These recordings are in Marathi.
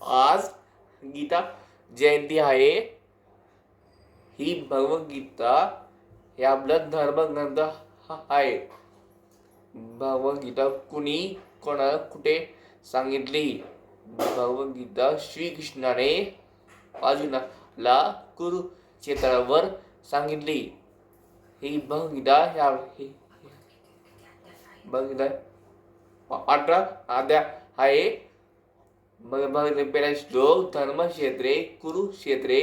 आज गीता जयंती आहे. ही भगवद्गीता हे आपलं धर्मग्रंथ आहे. भगवद्गीता कुणी कोणाला कुठे सांगितली? भगवद्गीता श्रीकृष्णाने अर्जुनाला कुरुक्षेत्रावर सांगितली. ही भगवद्गीता भगवद्गीता 18 अध्याय आहे. पहिला श्लोक धर्मक्षेत्रे कुरुक्षेत्रे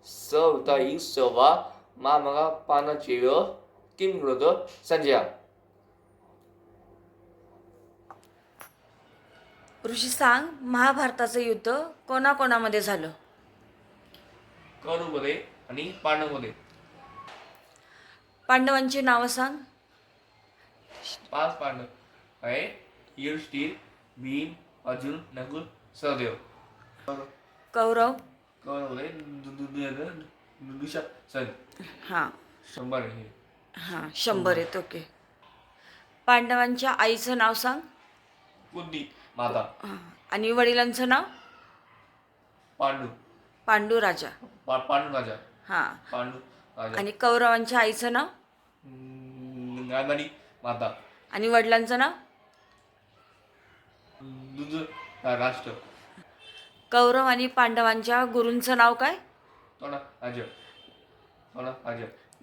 सवताई सवा मामगा पानचेय किम कृत संजय. ऋषी सांग, महाभारताचं युद्ध कोणाकोणामध्ये झालं? कौरवमध्ये आणि पांडवमध्ये. पांडवांची नावं सांग. 5 पांडव आहे. युधिष्ठिर, भीम, अर्जुन, नकुल, सहदेव. कौरव. कौरवमध्ये दुशासन. हां 100 आहे. हां 100 आहेत. ओके. पांडवांच्या आईचं नाव सांग. कुंती माता. आणि वडिलांचं नाव? पांडू. पांडू राजा. पांडू राजा. हां. पांडू राजा. आणि कौरवांच्या आईचं नाव? गांधारी माता. आणि वडिलांचं नाव? राष्ट्र. कौरव आणि पांडवांच्या गुरूंचं नाव काय? द्रोणाचार्य.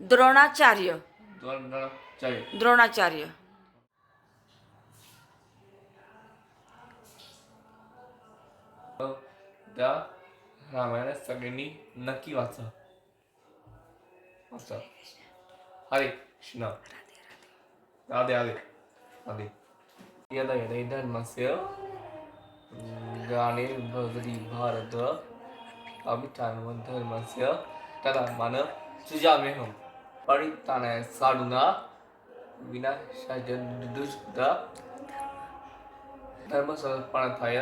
द्रोणाचार्य. द्रोणाचार्य. द्रोणाचार्य. त्या रामायणात सगळ्यांनी नक्की वाचा. हरे कृष्ण. राधे राधे राधे. यदा यदा धर्मस्य ग्लानिर्भवति भारत अभिष्टानं धर्मस्य तदात्मानं सृजाम्यहम्. परित्राणाय साधूनां विनाशाय दुष्कृता धर्मसंस्थापनार्थाय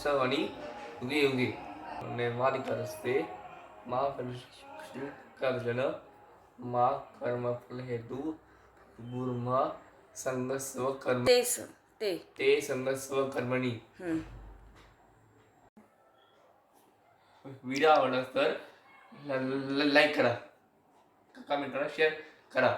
सर्वाणि युगे युगे नैवाधिकारस्ते मा कर्जन मा कर्मफलहेतु गुरुमा संगस्व कर्म ते संगस्व कर्मणी. व्हिडिओ आवडला तर लाईक करा, कमेंट करा, शेअर करा.